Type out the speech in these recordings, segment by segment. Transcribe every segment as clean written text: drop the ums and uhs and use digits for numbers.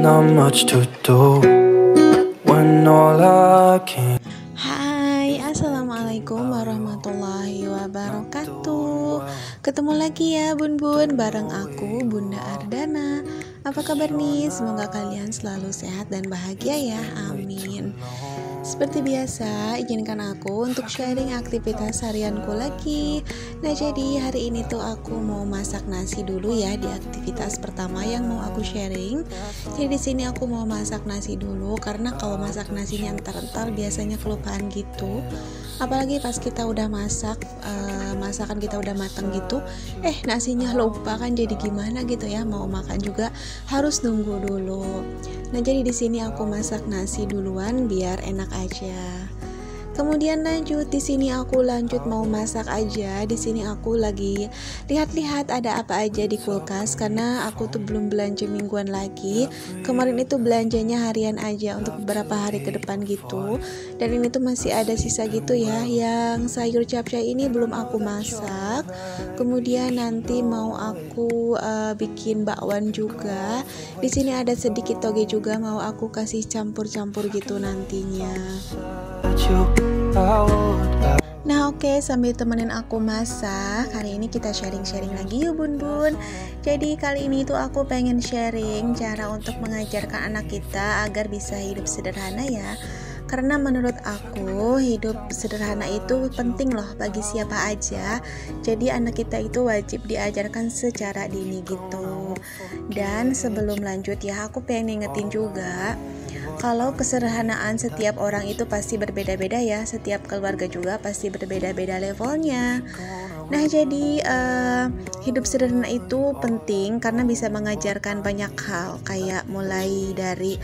not much to do when all I can. Hai, assalamualaikum warahmatullahi wabarakatuh. Ketemu lagi ya bun-bun bareng aku Bunda Ardana. Apa kabar nih? Semoga kalian selalu sehat dan bahagia ya, amin. Seperti biasa, izinkan aku untuk sharing aktivitas harianku lagi. Nah, jadi hari ini tuh aku mau masak nasi dulu ya di aktivitas pertama yang mau aku sharing. Jadi di sini aku mau masak nasi dulu karena kalau masak nasinya entar-entar biasanya kelupaan gitu. Apalagi pas kita udah masak, masakan kita udah matang gitu, nasinya lupa kan jadi gimana gitu ya, mau makan juga harus nunggu dulu. Nah, jadi di sini aku masak nasi duluan biar enak aja. Kemudian lanjut di sini aku lanjut mau masak aja. Di sini aku lagi lihat-lihat ada apa aja di kulkas karena aku tuh belum belanja mingguan lagi. Kemarin itu belanjanya harian aja untuk beberapa hari ke depan gitu. Dan ini tuh masih ada sisa gitu ya. Yang sayur capcay ini belum aku masak. Kemudian nanti mau aku bikin bakwan juga. Di sini ada sedikit toge juga mau aku kasih campur-campur gitu nantinya. Nah oke, sambil temenin aku masak, hari ini kita sharing-sharing lagi yuk bun-bun. Jadi kali ini tuh aku pengen sharing cara untuk mengajarkan anak kita agar bisa hidup sederhana ya. Karena menurut aku hidup sederhana itu penting loh bagi siapa aja. Jadi anak kita itu wajib diajarkan secara dini gitu. Dan sebelum lanjut ya, aku pengen ngingetin juga kalau kesederhanaan setiap orang itu pasti berbeda-beda ya. Setiap keluarga juga pasti berbeda-beda levelnya. Nah jadi hidup sederhana itu penting karena bisa mengajarkan banyak hal. Kayak mulai dari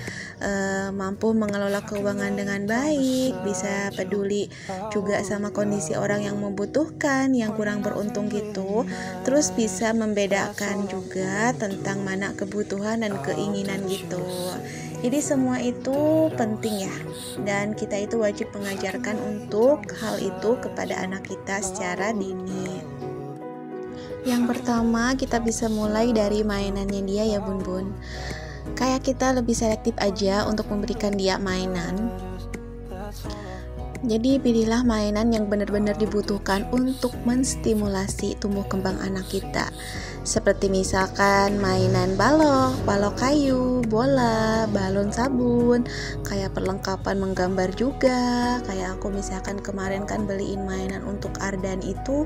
mampu mengelola keuangan dengan baik, bisa peduli juga sama kondisi orang yang membutuhkan, yang kurang beruntung gitu. Terus bisa membedakan juga tentang mana kebutuhan dan keinginan gitu. Jadi semua itu penting ya, dan kita itu wajib mengajarkan untuk hal itu kepada anak kita secara dini. Yang pertama kita bisa mulai dari mainannya dia ya bun-bun. Kayak kita lebih selektif aja untuk memberikan dia mainan. Jadi pilihlah mainan yang benar-benar dibutuhkan untuk menstimulasi tumbuh kembang anak kita. Seperti misalkan mainan balok kayu, bola, balon sabun, kayak perlengkapan menggambar juga. Kayak aku misalkan kemarin kan beliin mainan untuk Ardan itu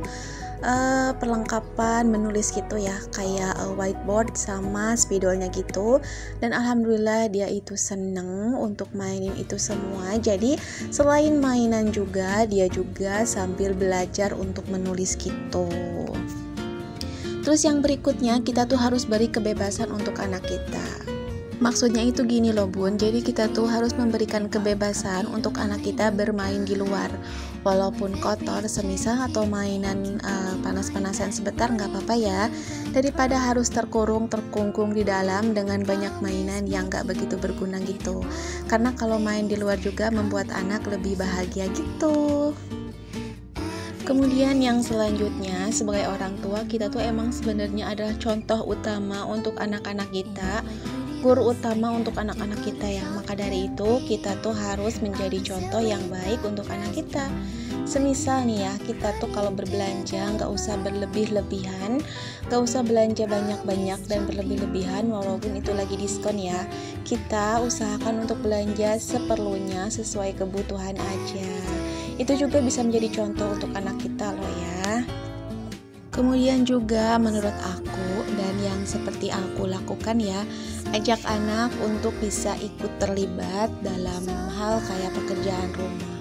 perlengkapan menulis gitu ya, kayak whiteboard sama spidolnya gitu. Dan alhamdulillah dia itu seneng untuk mainin itu semua. Jadi selain mainan juga dia juga sambil belajar untuk menulis gitu. Terus yang berikutnya kita tuh harus beri kebebasan untuk anak kita. Maksudnya itu gini loh bun, jadi kita tuh harus memberikan kebebasan untuk anak kita bermain di luar. Walaupun kotor semisal atau mainan panas-panasan sebentar nggak apa-apa ya. Daripada harus terkungkung di dalam dengan banyak mainan yang nggak begitu berguna gitu. Karena kalau main di luar juga membuat anak lebih bahagia gitu. Kemudian yang selanjutnya, sebagai orang tua kita tuh emang sebenarnya adalah contoh utama untuk anak-anak kita, guru utama untuk anak-anak kita ya. Maka dari itu kita tuh harus menjadi contoh yang baik untuk anak kita. Semisal nih ya, kita tuh kalau berbelanja nggak usah berlebih-lebihan, nggak usah belanja banyak-banyak dan berlebih-lebihan walaupun itu lagi diskon ya. Kita usahakan untuk belanja seperlunya sesuai kebutuhan aja. Itu juga bisa menjadi contoh untuk anak kita loh ya. Kemudian juga menurut aku dan yang seperti aku lakukan ya, ajak anak untuk bisa ikut terlibat dalam hal kayak pekerjaan rumah.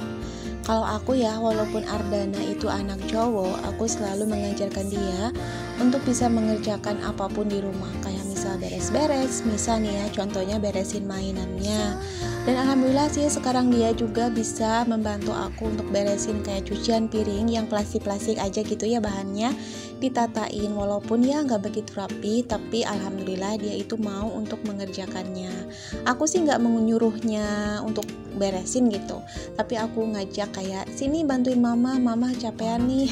Kalau aku ya, walaupun Ardana itu anak cowok, aku selalu mengajarkan dia untuk bisa mengerjakan apapun di rumah. Kayak misal beres-beres, misal nih ya, contohnya beresin mainannya. Dan alhamdulillah sih sekarang dia juga bisa membantu aku untuk beresin kayak cucian piring yang plastik-plastik aja gitu ya bahannya, ditatain walaupun ya nggak begitu rapi, tapi alhamdulillah dia itu mau untuk mengerjakannya. Aku sih nggak menyuruhnya untuk beresin gitu, tapi aku ngajak kayak sini bantuin mama capean nih.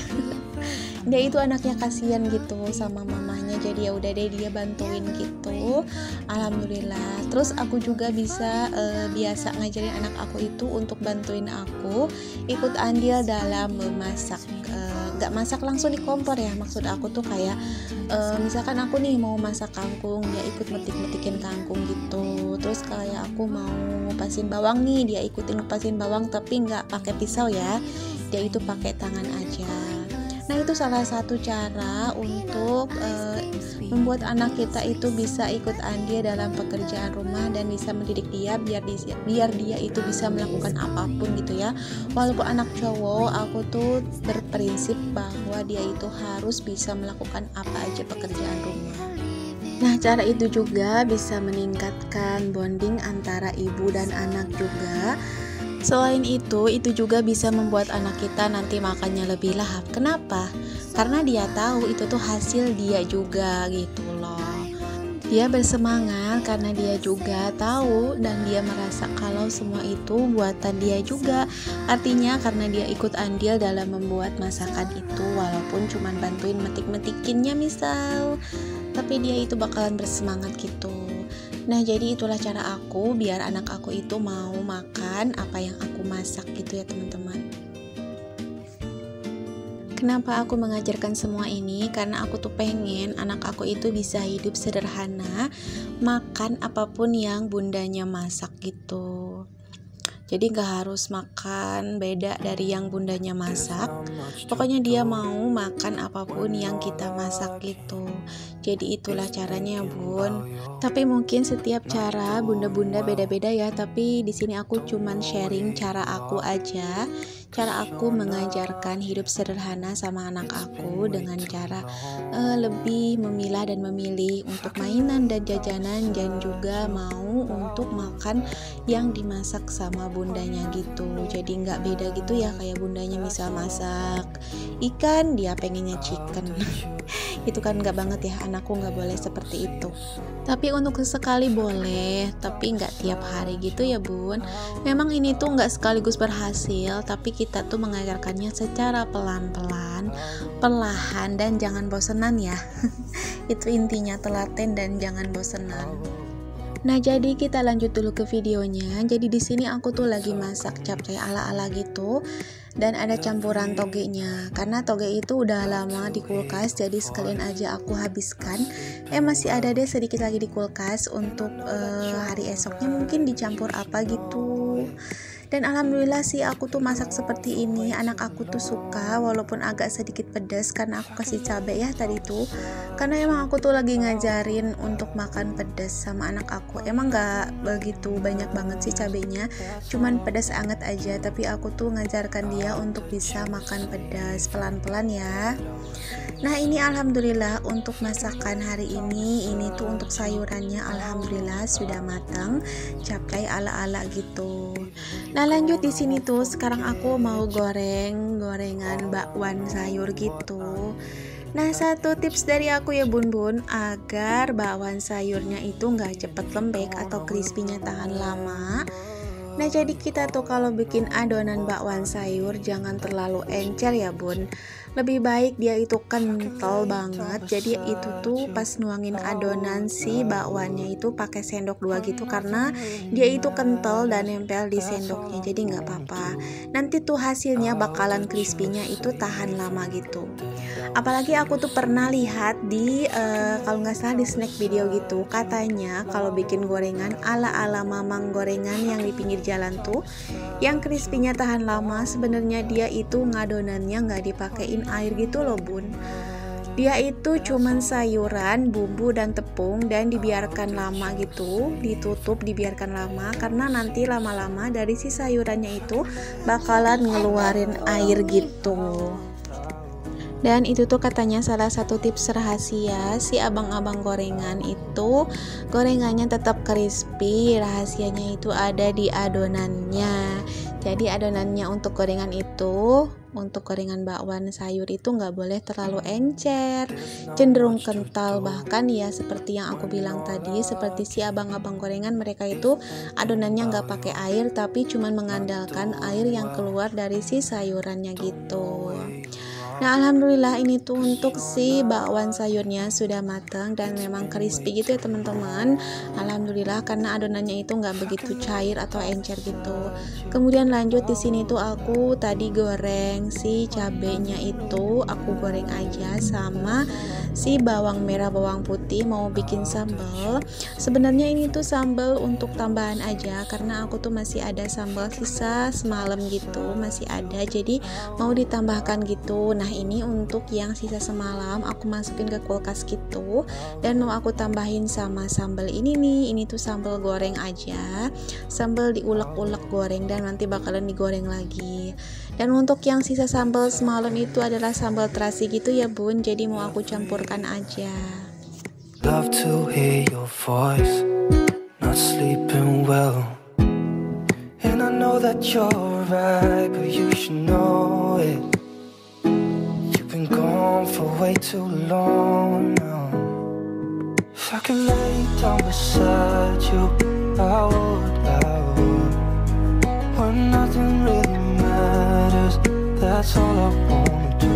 dia itu anaknya kasihan gitu sama mamanya, jadi ya udah deh dia bantuin gitu. Alhamdulillah. Terus aku juga bisa biasa ngajarin anak aku itu untuk bantuin aku ikut andil dalam memasak. Gak masak langsung di kompor ya, maksud aku tuh kayak misalkan aku nih mau masak kangkung, dia ikut metik-metikin kangkung gitu. Terus kayak aku mau ngupasin bawang nih, dia ikutin ngupasin bawang tapi nggak pakai pisau ya, dia itu pakai tangan aja. Nah itu salah satu cara untuk membuat anak kita itu bisa ikut andil dalam pekerjaan rumah dan bisa mendidik dia biar dia itu bisa melakukan apapun gitu ya. Walaupun anak cowok, aku tuh berprinsip bahwa dia itu harus bisa melakukan apa aja pekerjaan rumah. Nah, cara itu juga bisa meningkatkan bonding antara ibu dan anak juga. Selain itu juga bisa membuat anak kita nanti makannya lebih lahap. Kenapa? Karena dia tahu itu tuh hasil dia juga gitu loh. Dia bersemangat karena dia juga tahu dan dia merasa kalau semua itu buatan dia juga. Artinya karena dia ikut andil dalam membuat masakan itu, walaupun cuman bantuin metik-metikinnya misal, tapi dia itu bakalan bersemangat gitu. Nah, jadi itulah cara aku biar anak aku itu mau makan apa yang aku masak gitu ya teman-teman. Kenapa aku mengajarkan semua ini? Karena aku tuh pengen anak aku itu bisa hidup sederhana, makan apapun yang bundanya masak gitu. Jadi gak harus makan beda dari yang bundanya masak. Pokoknya dia mau makan apapun yang kita masak gitu. Jadi itulah caranya bun. Tapi mungkin setiap cara bunda-bunda beda-beda ya. Tapi di sini aku cuman sharing cara aku aja. Cara aku mengajarkan hidup sederhana sama anak aku dengan cara lebih memilah dan memilih untuk mainan dan jajanan, dan juga mau untuk makan yang dimasak sama bundanya gitu. Jadi nggak beda gitu ya, kayak bundanya misal masak ikan, dia pengennya chicken. Itu kan nggak banget ya, anakku nggak boleh seperti itu. Tapi untuk sesekali boleh, tapi nggak tiap hari gitu ya bun. Memang ini tuh nggak sekaligus berhasil, tapi kita tuh mengajarkannya secara pelan-pelan, perlahan, dan jangan bosenan ya. Itu intinya, telaten dan jangan bosenan. Nah, jadi kita lanjut dulu ke videonya. Jadi di sini aku tuh lagi masak capcay ala-ala gitu, dan ada campuran togenya. Karena toge itu udah lama di kulkas, jadi sekalian aja aku habiskan. Masih ada deh sedikit lagi di kulkas untuk hari esoknya mungkin dicampur apa gitu. Dan alhamdulillah sih aku tuh masak seperti ini, anak aku tuh suka walaupun agak sedikit pedas karena aku kasih cabai ya tadi tuh. Karena emang aku tuh lagi ngajarin untuk makan pedas sama anak aku. Emang gak begitu banyak banget sih cabainya, cuman pedas anget aja. Tapi aku tuh ngajarkan dia untuk bisa makan pedas pelan-pelan ya. Nah ini alhamdulillah untuk masakan hari ini tuh untuk sayurannya alhamdulillah sudah matang, capcay ala-ala gitu. Nah lanjut di sini tuh sekarang aku mau gorengan bakwan sayur gitu. Nah satu tips dari aku ya bun-bun, agar bakwan sayurnya itu nggak cepet lembek atau crispy-nya tahan lama. Nah jadi kita tuh kalau bikin adonan bakwan sayur jangan terlalu encer ya bun. Lebih baik dia itu kental banget. Jadi itu tuh pas nuangin adonan si bakwannya itu pakai sendok 2 gitu, karena dia itu kental dan nempel di sendoknya. Jadi nggak apa-apa. Nanti tuh hasilnya bakalan crispy-nya itu tahan lama gitu. Apalagi aku tuh pernah lihat di kalau nggak salah di snack video gitu, katanya kalau bikin gorengan ala-ala mamang gorengan yang di pinggir jalan tuh yang crispy-nya tahan lama, sebenarnya dia itu ngadonannya nggak dipakein air gitu loh bun. Dia itu cuman sayuran, bumbu dan tepung, dan dibiarkan lama gitu, ditutup dibiarkan lama, karena nanti lama-lama dari si sayurannya itu bakalan ngeluarin air gitu. Dan itu tuh katanya salah satu tips rahasia si abang-abang gorengan itu gorengannya tetap crispy. Rahasianya itu ada di adonannya. Jadi adonannya untuk gorengan itu, untuk gorengan bakwan sayur itu nggak boleh terlalu encer, cenderung kental. Bahkan ya seperti yang aku bilang tadi, seperti si abang-abang gorengan, mereka itu adonannya nggak pakai air, tapi cuman mengandalkan air yang keluar dari si sayurannya gitu. Nah alhamdulillah ini tuh untuk si bakwan sayurnya sudah matang dan memang crispy gitu ya teman-teman. Alhamdulillah karena adonannya itu nggak begitu cair atau encer gitu. Kemudian lanjut di sini tuh aku tadi goreng si cabenya itu, aku goreng aja sama si bawang merah bawang putih mau bikin sambal. Sebenarnya ini tuh sambal untuk tambahan aja karena aku tuh masih ada sambal sisa semalam gitu, masih ada jadi mau ditambahkan gitu. Nah ini untuk yang sisa semalam aku masukin ke kulkas gitu dan mau aku tambahin sama sambal ini nih. Ini tuh sambal goreng aja, sambal diulek-ulek goreng dan nanti bakalan digoreng lagi. Dan untuk yang sisa sambal semalam itu adalah sambal terasi gitu ya bun, jadi mau aku campurkan aja. Love to hear your voice, not sleeping well. And I know that you're right, but you should know it. You've been gone for way too long now. If I could lay down beside you, I would. When nothing really matters, that's all I wanna do.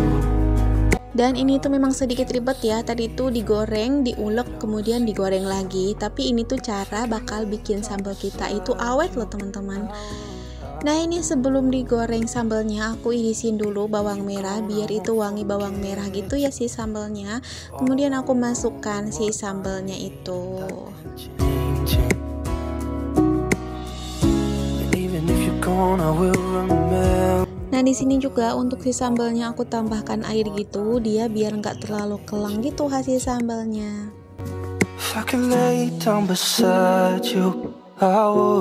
Dan ini tuh memang sedikit ribet ya, tadi tuh digoreng, diulek, kemudian digoreng lagi. Tapi ini tuh cara bakal bikin sambal kita itu awet loh teman-teman. Nah ini sebelum digoreng sambalnya aku irisin dulu bawang merah biar itu wangi bawang merah gitu ya si sambalnya. Kemudian aku masukkan si sambalnya itu. Nah di sini juga untuk si sambalnya aku tambahkan air gitu, dia biar nggak terlalu kelang gitu hasil sambalnya.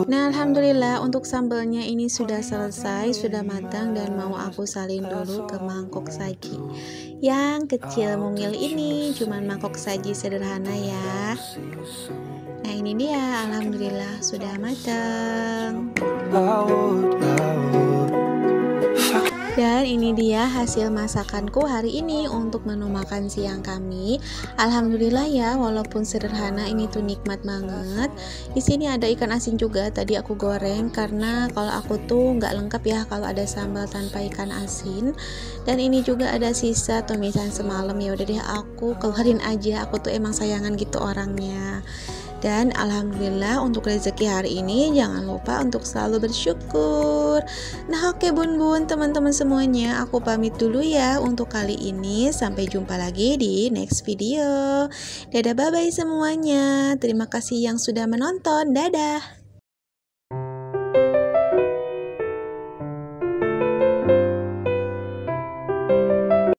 Nah alhamdulillah untuk sambalnya ini sudah selesai, sudah matang dan mau aku salin dulu ke mangkok saji. Yang kecil mungil ini cuman mangkok saji sederhana ya. Nah ini dia alhamdulillah sudah matang. Dan ini dia hasil masakanku hari ini untuk menu makan siang kami. Alhamdulillah ya, walaupun sederhana ini tuh nikmat banget. Di sini ada ikan asin juga, tadi aku goreng karena kalau aku tuh nggak lengkap ya kalau ada sambal tanpa ikan asin. Dan ini juga ada sisa tumisan semalam, ya udah deh aku keluarin aja. Aku tuh emang sayangan gitu orangnya. Dan alhamdulillah untuk rezeki hari ini jangan lupa untuk selalu bersyukur. Nah oke bun-bun teman-teman semuanya, aku pamit dulu ya untuk kali ini. Sampai jumpa lagi di next video. Dadah bye-bye semuanya. Terima kasih yang sudah menonton. Dadah.